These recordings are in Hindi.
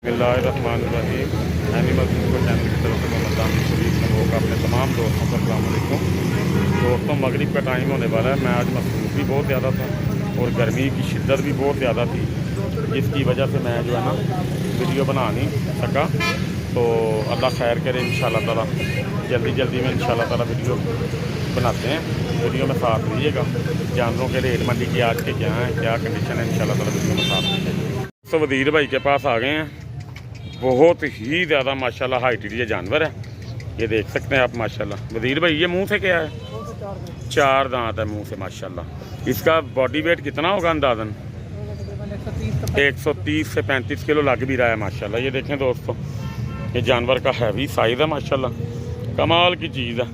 बिस्मिल्लाहिर्रहमानिर्रहीम। एनिमल को चैनल की तरफ से मोहम्मद आमिर शरीफ सनों का अपने तमाम दोस्तों को अस्सलाम वालेकुम। दोस्तों, मगरिब का टाइम होने वाला है। मैं आज मसरूफ़ भी बहुत ज़्यादा था और गर्मी की शिद्दत भी बहुत ज़्यादा थी, जिसकी वजह से मैं जो है ना वीडियो बना नहीं सका। तो अल्लाह खैर करे, इंशाल्लाह ताला जल्दी में इंशाल्लाह ताला वीडियो बनाते हैं। वीडियो में साथ रहिएगा। जानवरों के रेट मंडी की आज के क्या हैं, क्या कंडीशन है, इंशाल्लाह ताला वीडियो में साथ रहिएगा। तो वज़ीर भाई के पास आ गए हैं। बहुत ही ज़्यादा माशाल्लाह हाइटेड ये जानवर है, ये देख सकते हैं आप माशाल्लाह। वज़ीर भाई ये मुंह से क्या है? 4 दांत है मुंह से माशाल्लाह। इसका बॉडी वेट कितना होगा अंदाज़न? 130 से 35 किलो लग भी रहा है माशाल्लाह। ये देखें दोस्तों, ये जानवर का हैवी साइज़ है माशाल्लाह, कमाल की चीज़ है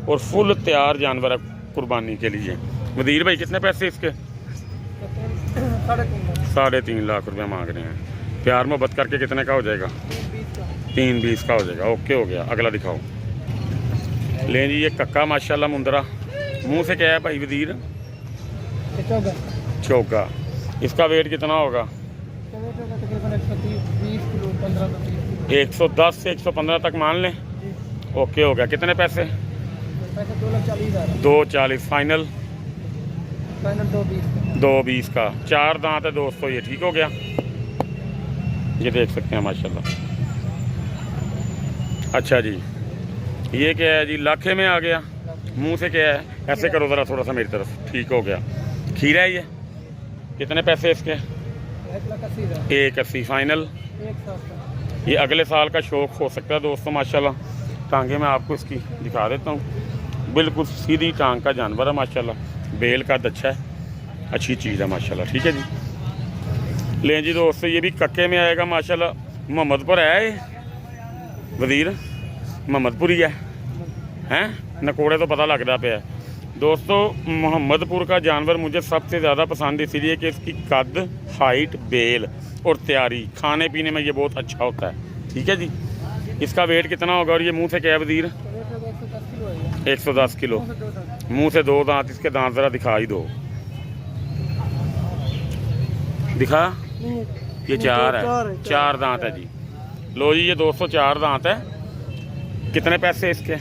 और फुल तैयार जानवर है कुर्बानी के लिए। वज़ीर भाई कितने पैसे इसके? 3.5 लाख रुपया मांग रहे हैं। प्यार मोहब्बत करके कितने का हो जाएगा? 3.20 का हो जाएगा। ओके, हो गया। अगला दिखाओ। लें जी, ये कक्का माशाल्लाह मुंदरा। मुंह से क्या है भाई वज़ीर? चौका। इसका वेट कितना होगा? 110 से 115 तक मान लें। ओके, हो गया। कितने पैसे? 240 फाइनल। 220 का। 4 दांत है दोस्तों ये। ठीक हो गया। ये देख सकते हैं माशाल्लाह। अच्छा जी, ये क्या है जी? लाखे में आ गया। मुंह से क्या है? ऐसे करो ज़रा थोड़ा सा मेरी तरफ। ठीक हो गया। खीरा है ये। कितने पैसे इसके? 180 फाइनल। ये अगले साल का शौक हो सकता है दोस्तों माशाल्लाह। टांगे मैं आपको इसकी दिखा देता हूँ। बिल्कुल सीधी टांग का जानवर है माशाल्लाह। बेल का अच्छा है, अच्छी चीज़ है माशाल्लाह। ठीक है जी। लें जी दोस्तों, ये भी कक्के में आएगा माशाल्लाह। मोहम्मदपुर है ये वज़ीर? मोहम्मदपुर ही है नकोड़े तो पता लगता पे है दोस्तों। मोहम्मदपुर का जानवर मुझे सबसे ज़्यादा पसंद इसलिए कि इसकी कद, हाइट, बेल और तैयारी, खाने पीने में ये बहुत अच्छा होता है। ठीक है जी। इसका वेट कितना होगा और ये मुँह से क्या है वज़ीर? 110 किलो। मुँह से 2 दांत। इसके दांत ज़रा दिखा ही दो। दिखा? ये 4 है। 4 दांत है जी। लो जी, ये 204 दांत है। कितने पैसे इसके?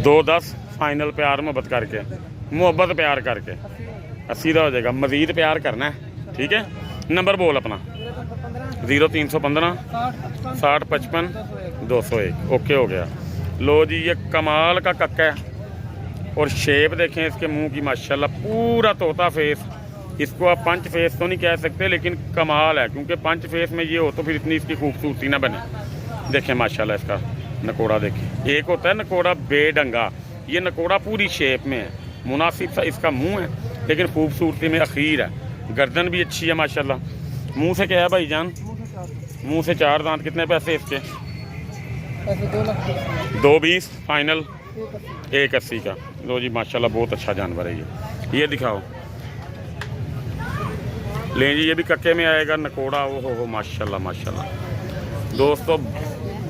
210 फाइनल। प्यार मोहब्बत करके, मोहब्बत प्यार करके 80 का हो जाएगा। मज़ीद प्यार करना है। ठीक है। नंबर बोल अपना। 0315 60 55 201। ओके, हो गया। लो जी, ये कमाल का कक्का है और शेप देखें इसके मुंह की माशाल्लाह। पूरा तोता फेस। इसको आप पंच फेस तो नहीं कह सकते, लेकिन कमाल है, क्योंकि पंच फेस में ये हो तो फिर इतनी इसकी खूबसूरती ना बने। देखें माशाल्लाह इसका नकोड़ा देखें। एक होता है नकोड़ा बेढंगा, ये नकोड़ा पूरी शेप में है। मुनासिब सा इसका मुंह है, लेकिन खूबसूरती में अखीर है। गर्दन भी अच्छी है माशाल्लाह। मुंह से क्या है भाईजान? मुंह से 4 दांत। कितने पैसे इसके? 220 फाइनल। 180 का। लो जी माशाल्लाह, बहुत अच्छा जानवर है ये दिखाओ। लें जी, ये भी कक्के में आएगा नकोड़ा। हो माशाल्लाह माशाल्लाह दोस्तों।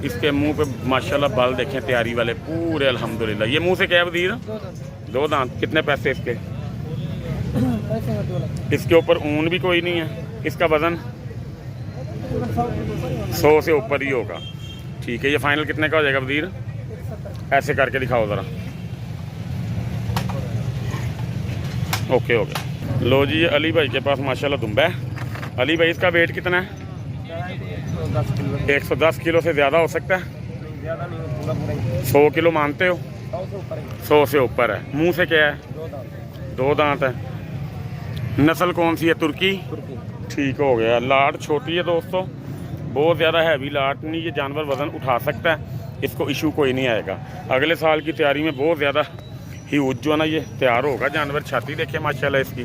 इसके मुंह पे माशाल्लाह बाल देखें तैयारी वाले पूरे, अल्हम्दुलिल्लाह। ये मुंह से क्या है वज़ीर? 2 दांत। कितने पैसे इसके? इसके ऊपर ऊन भी कोई नहीं है। इसका वज़न 100 से ऊपर ही होगा। ठीक है। ये फाइनल कितने का हो जाएगा वज़ीर? ऐसे करके दिखाओ ज़रा। ओके, हो गया। लो जी, ये अली भाई के पास माशाल्लाह दुम्बा है। अली भाई, इसका वेट कितना है? 110 किलो से ज़्यादा हो सकता है? 100 किलो मानते हो? 100 से ऊपर है। मुंह से क्या है? 2 दांत है। नस्ल कौन सी है? तुर्की। ठीक हो गया। लाट छोटी है दोस्तों, बहुत ज़्यादा हैवी लाट नहीं। ये जानवर वज़न उठा सकता है, इसको इशू कोई नहीं आएगा। अगले साल की तैयारी में बहुत ज़्यादा ह्यूज जो है ना ये तैयार होगा जानवर। छाती देखिए माशाल्लाह इसकी,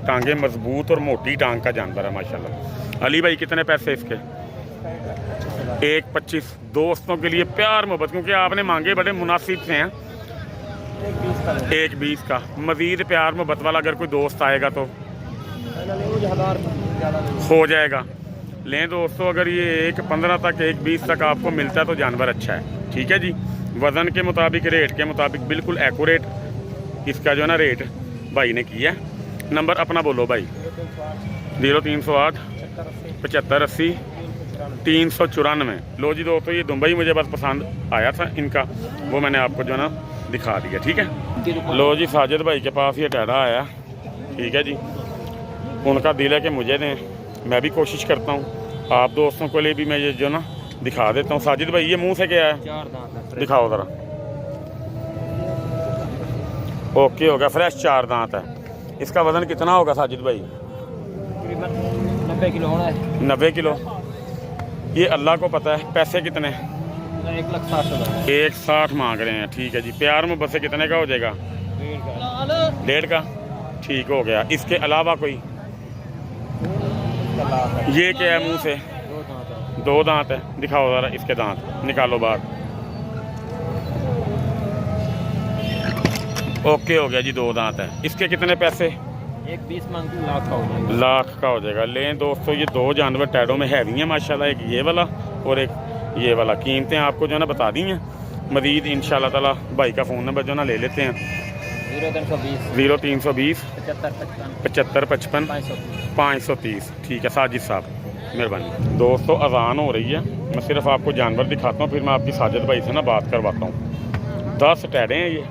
टांगे मजबूत और मोटी टांग का जानवर है माशाल्लाह। अली भाई, कितने पैसे इसके? 125। दोस्तों के लिए प्यार मोहब्बत, क्योंकि आपने मांगे बड़े मुनासिब से हैं। 120 का। मज़ीद प्यार मोहब्बत वाला अगर कोई दोस्त आएगा तो हो जाएगा। लें दोस्तों, अगर ये 115 तक 120 तक आपको मिलता है तो जानवर अच्छा है। ठीक है जी। वज़न के मुताबिक, रेट के मुताबिक बिल्कुल एक्यूरेट इसका जो है ना रेट भाई ने किया है। नंबर अपना बोलो भाई। 0308 75 80 394। लो जी दोस्तों, ये दुबई मुझे बस पसंद आया था इनका, वो मैंने आपको जो है ना दिखा दिया। ठीक है, लो जी साजिद भाई के पास ये टैडा आया। ठीक है जी, उनका दिल है कि मुझे दें, मैं भी कोशिश करता हूँ आप दोस्तों को लिए भी मैं ये जो ना दिखा देता हूँ। साजिद भाई ये मुंह से क्या है, दिखाओ ज़रा। ओके हो गया, फ्रेश 4 दांत है। इसका वज़न कितना होगा साजिद भाई? 90 किलो होना है। 90 किलो, ये अल्लाह को पता है। पैसे कितने? 1,60,000। 1,60 मांग रहे हैं। ठीक है जी, प्यार मोहब्बत से कितने का हो जाएगा? 1.5 का। ठीक हो गया। इसके अलावा कोई? ये क्या है मुंह से? 2 दांत है। दिखाओ ज़रा इसके दांत, निकालो बाहर। ओके हो गया जी, 2 दांत है। इसके कितने पैसे? 1,20 मांगती, लाख का हो जाएगा। लाख का हो जाएगा। लें दोस्तों, ये 2 जानवर टैडो में हैवी हैं माशाल्लाह, एक ये वाला और एक ये वाला। कीमतें आपको जो है ना बता दी हैं। मज़ीद इंशाल्लाह ताला भाई का फ़ोन नंबर जो ना ले लेते हैं। 0320 75 55 530। ठीक है साजिद साहब, मेहरबानी। दोस्तों अजान हो रही है, मैं सिर्फ आपको जानवर दिखाता हूँ, फिर मैं आपकी साजिद भाई से ना बात करवाता हूँ। 10 टैडे हैं ये।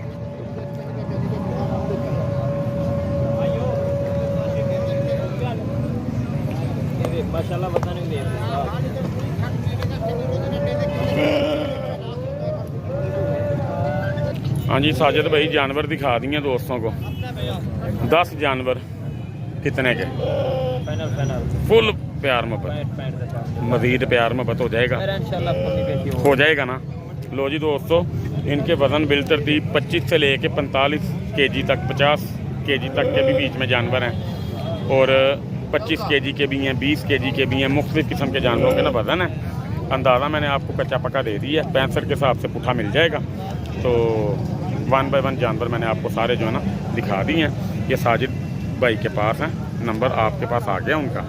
माशाल्लाह बताने में हाँ जी साजिद भाई जानवर दिखा दिए दोस्तों को। 10 जानवर कितने के? फुल प्यार मोहब्बत, मज़ीद प्यार मोहब्बत हो जाएगा, हो जाएगा ना। लो जी दोस्तों, इनके वज़न बिल तरतीब 25 से लेके 45 केजी तक, 50 केजी तक के भी बीच में जानवर हैं और 25 केजी के भी हैं, 20 केजी के भी हैं। मुख्तलिफ़ किस्म के जानवरों के ना वज़न है। अंदाज़ा मैंने आपको कच्चा पक्का दे दिया है, 65 के हिसाब से पुट्ठा मिल जाएगा। तो 1 बाय 1 जानवर मैंने आपको सारे जो है ना दिखा दिए हैं। ये साजिद भाई के पास हैं, नंबर आपके पास आ गया उनका,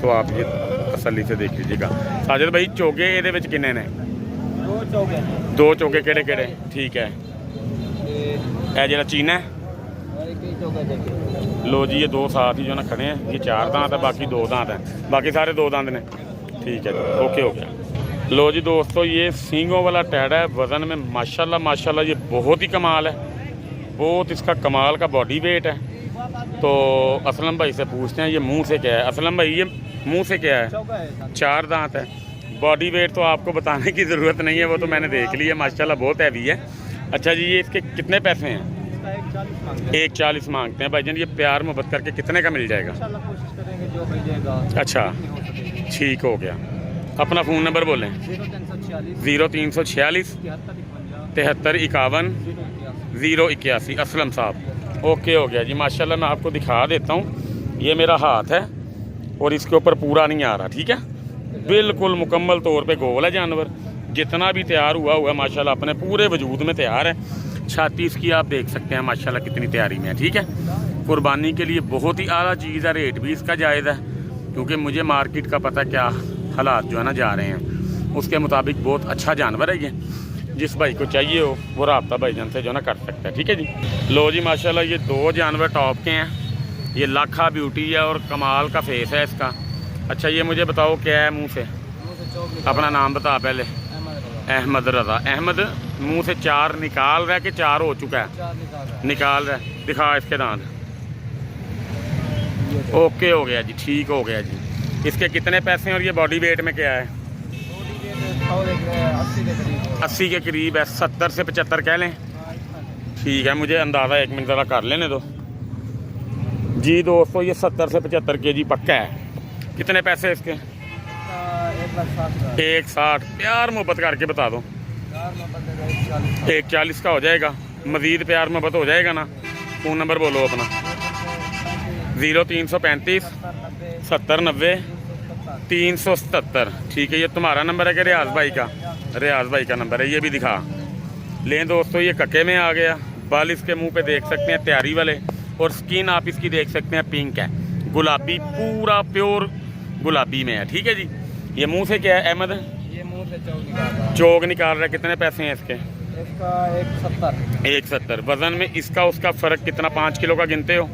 तो आप ये तसल्ली से देख लीजिएगा। साजिद भाई चोगे ये किन्ने ने? 2 चोगे केड़े केड़े? ठीक है, यह जरा चीना है। लो जी, ये 2 साथ ही जो ना खड़े हैं। ये 4 दांत है, बाकी 2 दांत हैं, बाकी सारे 2 दांत ने। ठीक है जी, ओके हो गया। लो जी दोस्तों, ये सींगों वाला टैडा है। वज़न में माशाल्लाह ये बहुत ही कमाल है, बहुत इसका कमाल का बॉडी वेट है। तो असलम भाई से पूछते हैं ये मुंह से क्या है। असलम भाई ये मुंह से क्या है? 4 दांत है। बॉडी वेट तो आपको बताने की ज़रूरत नहीं है, वो तो मैंने देख लिया, माशाल्लाह बहुत हैवी है। अच्छा जी, ये इसके कितने पैसे हैं? 1,40 मांगते हैं भाईजान। ये प्यार मोहब्बत करके कितने का मिल जाएगा? अच्छा ठीक हो गया। अपना फ़ोन नंबर बोलें। 0346 73 51 081। असलम साहब, ओके हो गया जी, माशाल्लाह। मैं आपको दिखा देता हूँ, ये मेरा हाथ है और इसके ऊपर पूरा नहीं आ रहा। ठीक है, बिल्कुल मुकम्मल तौर पे गोल है जानवर। जितना भी तैयार हुआ माशाल्लाह अपने पूरे वजूद में तैयार है। छाती इसकी आप देख सकते हैं माशाल्लाह कितनी तैयारी में है। ठीक है, कुर्बानी के लिए बहुत ही आला चीज़ है। रेट भी इसका जायज़ है, क्योंकि मुझे मार्केट का पता क्या हालात जो है ना जा रहे हैं, उसके मुताबिक बहुत अच्छा जानवर है ये। जिस भाई को चाहिए हो वो राब्ता भाईजान से जो ना कर सकता है। ठीक है जी। लो जी माशाल्लाह, ये 2 जानवर टॉप के हैं। ये लाखा ब्यूटी है और कमाल का फेस है इसका। अच्छा ये मुझे बताओ क्या है मुंह से? अपना नाम बता पहले। अहमद रज़ा। अहमद मुंह से 4 निकाल रहा है कि 4 हो चुका है? निकाल रहा है। दिखा इसके दांत। ओके हो गया जी, ठीक हो गया जी। इसके कितने पैसे हैं और ये बॉडी वेट में क्या है? 80 के करीब है। 70 से 75 कह लें। ठीक है, मुझे अंदाज़ा 1 मिनट ज़रा कर लेने दो जी। दोस्तों ये 70 से 75 केजी पक्का है। कितने पैसे इसके? 1,60। प्यार मोहब्बत करके बता दो। 1,40 का हो जाएगा। मज़ीद प्यार मोहब्बत हो जाएगा ना? फ़ोन नंबर बोलो अपना। 0335 70 90 377। ठीक है, ये तुम्हारा नंबर है कि रियाज भाई का? रियाज भाई का नंबर है। ये भी दिखा लें दोस्तों। ये कक्के में आ गया। बाल इसके मुंह पे देख सकते हैं तैयारी वाले, और स्किन आप इसकी देख सकते हैं पिंक है, गुलाबी, पूरा प्योर गुलाबी में है। ठीक है जी। ये मुंह से क्या है अहमद? ये मुंह से चौक निकाल रहा है। कितने पैसे हैं इसके? इसका 170। वज़न में इसका उसका फ़र्क कितना? 5 किलो का गिनते हो?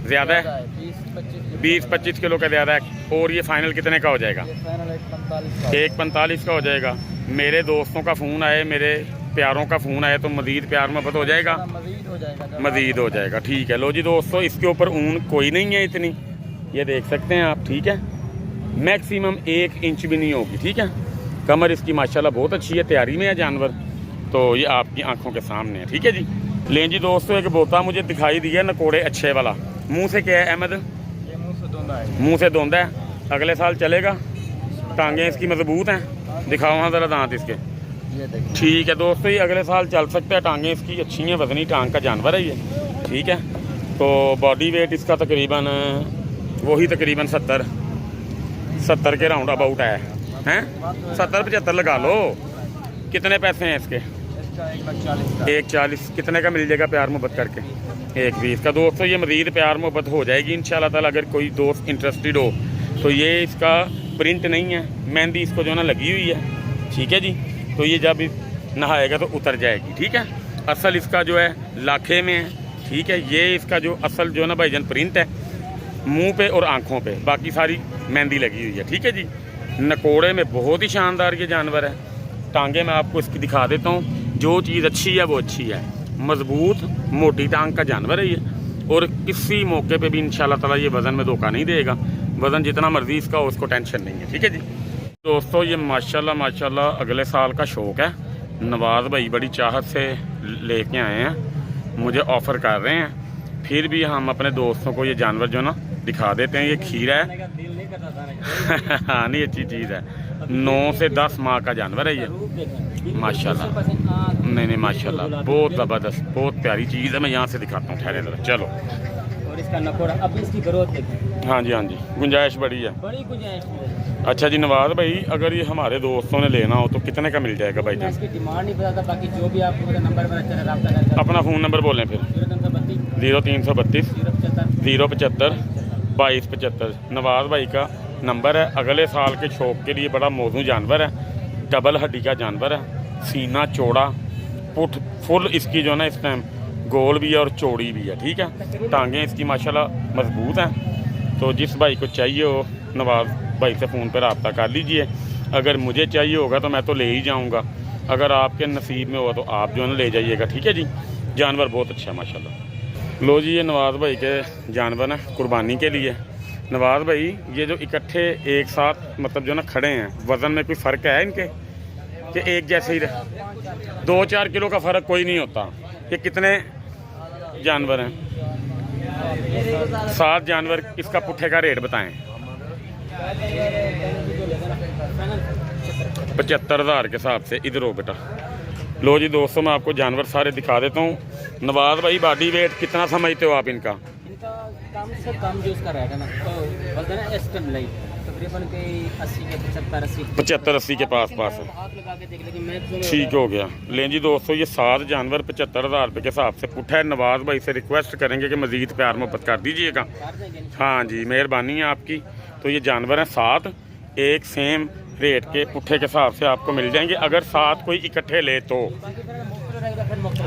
ज़्यादा है? 20-25 20-25 किलो का ज़्यादा है। और ये फाइनल कितने का हो जाएगा? ये फाइनल 145 का। 145 का हो जाएगा। मेरे दोस्तों का फ़ोन आए, मेरे प्यारों का फ़ोन आए तो मज़ीद प्यार मोहब्बत हो जाएगा, मज़ीद हो जाएगा, मज़ीद हो जाएगा। ठीक है, लो जी दोस्तों, इसके ऊपर ऊन कोई नहीं है इतनी, ये देख सकते हैं आप। ठीक है, मैक्सिमम 1 इंच भी नहीं होगी। ठीक है, कमर इसकी माशाल्लाह बहुत अच्छी है, तैयारी में है जानवर, तो ये आपकी आंखों के सामने है। ठीक है जी, लें जी दोस्तों, एक बोता मुझे दिखाई दिया नकोड़े अच्छे वाला। मुंह से क्या है अहमद? ये मुंह से धोंदा है। मुंह से धोंदा है, अगले साल चलेगा। टांगें इसकी मजबूत हैं, दिखाओ हाँ ज़रा दांत इसके। ये देखिए, ठीक है दोस्तों, ये अगले साल चल सकता है। टांगें इसकी अच्छी हैं, वजनी टांग का जानवर है ये। ठीक है, तो बॉडी वेट इसका तकरीबन वही तकरीबन 70 के राउंड अबाउट हैं 70-75 लगा लो। कितने पैसे हैं इसके? इसका 140 का। 140 कितने का मिल जाएगा प्यार मोहब्बत करके? 120 का। दोस्तों ये मज़ीद प्यार मोहब्बत हो जाएगी इंशाल्लाह ताला। अगर कोई दोस्त इंटरेस्टेड हो तो ये इसका प्रिंट नहीं है, मेहंदी इसको जो है ना लगी हुई है। ठीक है जी, तो ये जब नहाएगा तो उतर जाएगी। ठीक है, असल इसका जो है लाखे में है। ठीक है, ये इसका जो असल जो है ना भाईजान प्रिंट है मुंह पे और आंखों पे, बाकी सारी मेहंदी लगी हुई है। ठीक है जी, नकोड़े में बहुत ही शानदार ये जानवर है। टांगे मैं आपको इसकी दिखा देता हूँ, जो चीज़ अच्छी है वो अच्छी है। मजबूत मोटी टांग का जानवर है ये, और किसी मौके पे भी इंशाल्लाह ताला ये वज़न में धोखा नहीं देगा। वज़न जितना मर्जी इसका हो, उसको टेंशन नहीं है। ठीक है जी दोस्तों, ये माशाल्लाह अगले साल का शौक़ है। नवाज़ भाई बड़ी चाहत से लेके आए हैं, मुझे ऑफ़र कर रहे हैं। फिर भी हम अपने दोस्तों को ये जानवर जो ना दिखा देते हैं। ये खीरा है हाँ नहीं, अच्छी चीज़ है। 9 से 10 माह का जानवर है ये माशाल्लाह। नहीं माशाल्लाह, बहुत ज़बरदस्त, बहुत प्यारी चीज़ है। मैं यहाँ से दिखाता हूँ, ठहरे जरा। चलो, और इसका नकोड़ा, अब इसकी ग्रोथ देखिए। हाँ जी, गुंजाइश बड़ी है, बड़ी गुंजाइश है। अच्छा जी नवाज़ भाई, अगर ये हमारे दोस्तों ने लेना हो तो कितने का मिल जाएगा भाई मैं जान? इसकी डिमांड नहीं पता था, बाकी जो भी आपको मेरा नंबर पर अच्छा रब्ता करके अपना फ़ोन नंबर बोलें फिर। 0332 075 2275 नवाज़ भाई का नंबर है। अगले साल के शौक के लिए बड़ा मौजूद जानवर है, डबल हड्डी का जानवर है, सीना चौड़ा, पुठ फुल इसकी जो है ना इस टाइम गोल भी है और चौड़ी भी है। ठीक है, टांगें इसकी माशाल्लाह मजबूत हैं। तो जिस भाई को चाहिए हो नवाज़ भाई से फ़ोन पर रब्ता कर लीजिए। अगर मुझे चाहिए होगा तो मैं तो ले ही जाऊंगा, अगर आपके नसीब में होगा तो आप जो है ना ले जाइएगा। ठीक है जी, जानवर बहुत अच्छा है माशाल्लाह। लो जी, ये नवाज़ भाई के जानवर हैं कुर्बानी के लिए। नवाज़ भाई, ये जो इकट्ठे एक साथ मतलब जो ना खड़े हैं, वज़न में कोई फ़र्क है इनके कि एक जैसे ही 2-4 किलो का फ़र्क कोई नहीं होता? ये कितने जानवर हैं? 7 जानवर। इसका पुट्ठे का रेट बताएं। 75,000 के हिसाब से। इधर हो बेटा। लो जी दोस्तों, मैं आपको जानवर सारे दिखा देता हूँ। नवाज़ भाई, बॉडी वेट कितना समझते हो आप इनका? इनका कम से कम जो इसका रहेगा ना, तो वजन है एस्टन लाइट तकरीबन के 80 के 75-80 के पास है। हाथ लगा के देख लेकिन मैं ठीक हो गया। लें जी दोस्तों, ये 7 जानवर 75,000 रुपये के हिसाब से पुट्ठा है। नवाज़ भाई से रिक्वेस्ट करेंगे कि मज़ीद प्यार मोहब्बत कर दीजिएगा। हाँ जी, मेहरबानी है आपकी। तो ये जानवर हैं 7, एक सेम रेट के पुट्ठे के हिसाब से आपको मिल जाएंगे। अगर 7 कोई इकट्ठे ले तो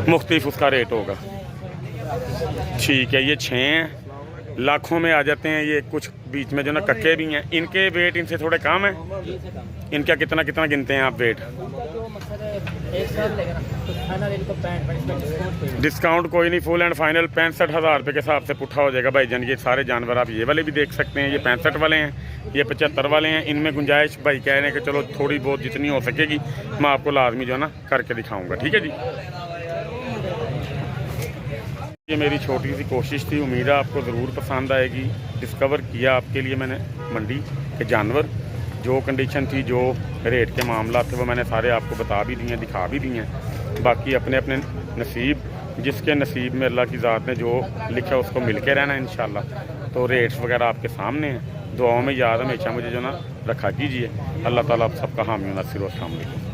मुख्तलिफ उसका रेट होगा। ठीक है, ये 6 हैं, लाखों में आ जाते हैं ये। कुछ बीच में जो ना कक्के भी हैं, इनके वेट इनसे थोड़े कम है। इनका कितना गिनते हैं आप वेट? डिस्काउंट कोई नहीं, फुल एंड फाइनल 65,000 रुपये के हिसाब से पुट्ठा हो जाएगा भाईजान। ये सारे जानवर आप ये वाले भी देख सकते हैं, ये 65 वाले हैं, ये 75 वाले हैं। इनमें गुंजाइश भाई कह रहे हैं कि चलो थोड़ी बहुत जितनी हो सकेगी मैं आपको लाजमी जो है ना करके दिखाऊँगा। ठीक है जी, ये मेरी छोटी सी कोशिश थी, उम्मीद है आपको ज़रूर पसंद आएगी। डिस्कवर किया आपके लिए मैंने मंडी के जानवर, जो कंडीशन थी, जो रेट के मामला थे, वो मैंने सारे आपको बता भी दिए, दिखा भी दिए हैं। बाकी अपने अपने नसीब, जिसके नसीब में अल्लाह की ज़ात ने जो लिखा उसको मिल के रहना है इंशाल्लाह। तो रेट्स वगैरह आपके सामने हैं, दुआओं में याद हमेशा मुझे जो ना रखा कीजिए। अल्लाह ताला आप सबका हामी नासिर। अस्सलाम वालेकुम।